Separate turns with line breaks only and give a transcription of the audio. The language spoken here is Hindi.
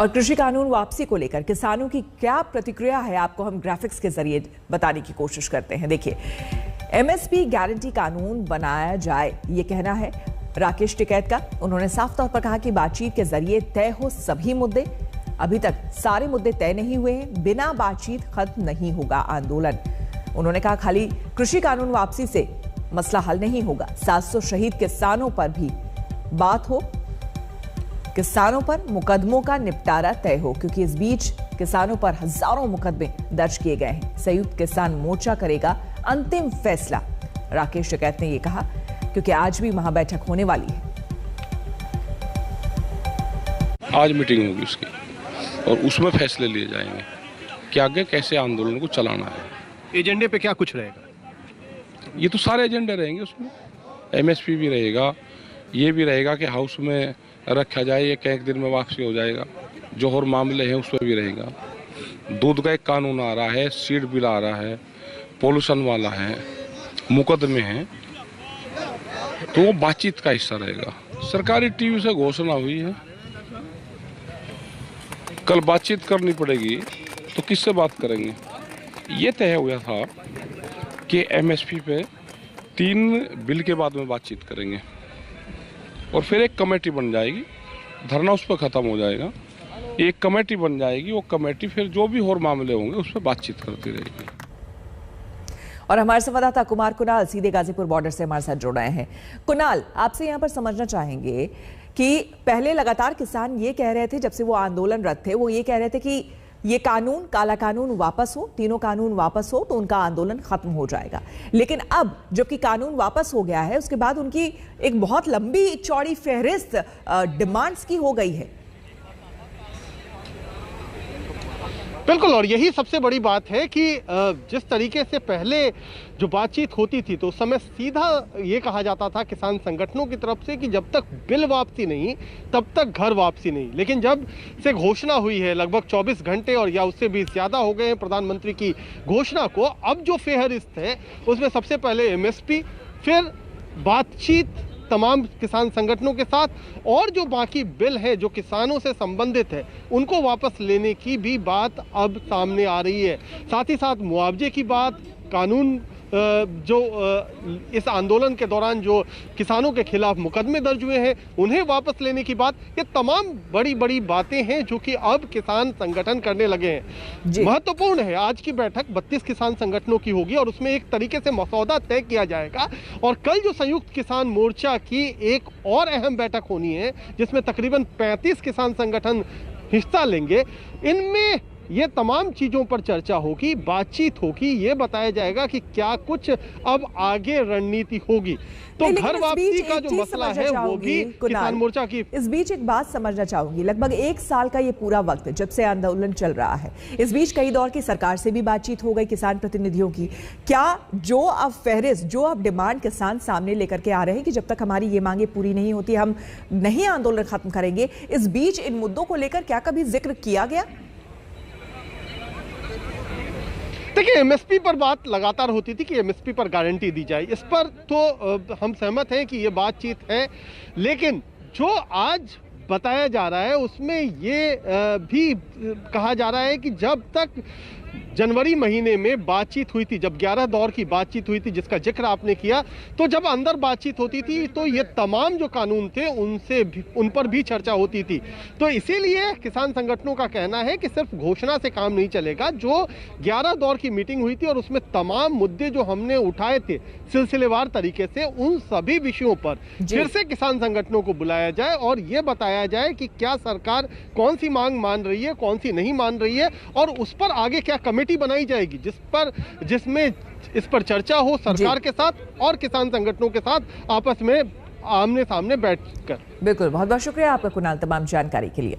और कृषि कानून वापसी को लेकर किसानों की क्या प्रतिक्रिया है, आपको हम ग्राफिक्स के जरिए बताने की कोशिश करते हैं। देखिए, एमएसपी गारंटी कानून बनाया जाए, ये कहना है राकेश टिकैत का। उन्होंने साफ तौर पर कहा कि बातचीत के जरिए तय हो सभी मुद्दे। अभी तक सारे मुद्दे तय नहीं हुए हैं, बिना बातचीत खत्म नहीं होगा आंदोलन। उन्होंने कहा खाली कृषि कानून वापसी से मसला हल नहीं होगा, 700 शहीद किसानों पर भी बात हो, किसानों पर मुकदमों का निपटारा तय हो, क्योंकि इस बीच किसानों पर हजारों मुकदमे दर्ज किए गए हैं। संयुक्त किसान मोर्चा करेगा अंतिम फैसला, राकेश टिकैत ने यह कहा, क्योंकि आज भी महाबैठक होने वाली है।
आज मीटिंग होगी उसकी और उसमें फैसले लिए जाएंगे कि आगे कैसे आंदोलन को चलाना है।
एजेंडे पे क्या कुछ रहेगा?
ये तो सारे एजेंडे रहेंगे उसमें। एमएसपी भी रहेगा, ये भी रहेगा कि हाउस में रखा जाए, ये एक दिन में वापसी हो जाएगा। जो और मामले हैं उसमें भी रहेगा। दूध का एक कानून आ रहा है, सीड बिल आ रहा है, पोल्यूशन वाला है, मुकदमे हैं, तो वो बातचीत का हिस्सा रहेगा। सरकारी टीवी से घोषणा हुई है, कल बातचीत करनी पड़ेगी, तो किससे बात करेंगे? ये तय हुआ था कि एमएसपी पे 3 बिल के बाद में बातचीत करेंगे और फिर एक कमेटी बन जाएगी, धरना उस पर ख़त्म हो जाएगा, एक कमेटी बन जाएगी, वो कमेटी फिर जो भी और मामले होंगे उस पर बातचीत करती रहेगी।
और हमारे संवाददाता कुमार कुणाल सीधे गाजीपुर बॉर्डर से हमारे साथ जुड़ रहे हैं। कुणाल, आपसे यहाँ पर समझना चाहेंगे कि पहले लगातार किसान ये कह रहे थे, जब से वो आंदोलनरत थे, वो ये कह रहे थे कि ये कानून, काला कानून वापस हो, तीनों कानून वापस हो तो उनका आंदोलन खत्म हो जाएगा। लेकिन अब जबकि कानून वापस हो गया है, उसके बाद उनकी एक बहुत लंबी चौड़ी फहरिस्त डिमांड्स की हो गई है।
बिल्कुल, और यही सबसे बड़ी बात है कि जिस तरीके से पहले जो बातचीत होती थी तो उस समय सीधा ये कहा जाता था किसान संगठनों की तरफ से कि जब तक बिल वापसी नहीं तब तक घर वापसी नहीं। लेकिन जब से घोषणा हुई है, लगभग 24 घंटे और या उससे भी ज़्यादा हो गए हैं प्रधानमंत्री की घोषणा को, अब जो फेहरिस्त है उसमें सबसे पहले एमएसपी, फिर बातचीत तमाम किसान संगठनों के साथ, और जो बाकी बिल है जो किसानों से संबंधित है उनको वापस लेने की भी बात अब सामने आ रही है। साथ ही साथ मुआवजे की बात, कानून जो इस आंदोलन के दौरान जो किसानों के खिलाफ मुकदमे दर्ज हुए हैं उन्हें वापस लेने की बात, ये तमाम बड़ी बड़ी बातें हैं जो कि अब किसान संगठन करने लगे हैं। महत्वपूर्ण है, आज की बैठक 32 किसान संगठनों की होगी और उसमें एक तरीके से मसौदा तय किया जाएगा। और कल जो संयुक्त किसान मोर्चा की एक और अहम बैठक होनी है जिसमें तकरीबन 35 किसान संगठन हिस्सा लेंगे, इनमें ये तमाम चीज़ों पर चर्चा होगी, बातचीत होगी, ये बताया जाएगा कि क्या कुछ अब आगे रणनीति होगी। तो घर वापसी का जो मसला है वो भी किसान मोर्चा की।
इस बीच एक बात समझना चाहूंगी, लगभग 1 साल का ये पूरा वक्त जब से आंदोलन चल रहा है, इस बीच कई दौर की सरकार से भी बातचीत हो गई किसान प्रतिनिधियों की। क्या जो अब फहरिस्त, जो अब डिमांड किसान सामने लेकर के आ रहे हैं कि जब तक हमारी ये मांगे पूरी नहीं होती हम नहीं आंदोलन खत्म करेंगे, इस बीच इन मुद्दों को लेकर क्या कभी जिक्र किया गया?
देखिए, एमएसपी पर बात लगातार होती थी कि एमएसपी पर गारंटी दी जाए, इस पर तो हम सहमत हैं कि ये बातचीत है। लेकिन जो आज बताया जा रहा है उसमें ये भी कहा जा रहा है कि जब तक जनवरी महीने में बातचीत हुई थी, जब 11 दौर की बातचीत हुई थी जिसका जिक्र आपने किया, तो जब अंदर बातचीत होती थी तो ये तमाम जो कानून थे उन पर भी चर्चा होती थी। तो इसीलिए किसान संगठनों का कहना है कि सिर्फ घोषणा से काम नहीं चलेगा। जो 11 दौर की मीटिंग हुई थी और उसमें तमाम मुद्दे जो हमने उठाए थे सिलसिलेवार तरीके से, उन सभी विषयों पर फिर से किसान संगठनों को बुलाया जाए और ये बताया जाए कि क्या सरकार कौन सी मांग मान रही है, कौन सी नहीं मान रही है, और उस पर आगे क्या कमेटी बनाई जाएगी जिसमें इस पर चर्चा हो सरकार के साथ और किसान संगठनों के साथ आपस में आमने सामने बैठकर।
बिल्कुल, बहुत बहुत शुक्रिया आपका कुणाल तमाम जानकारी के लिए।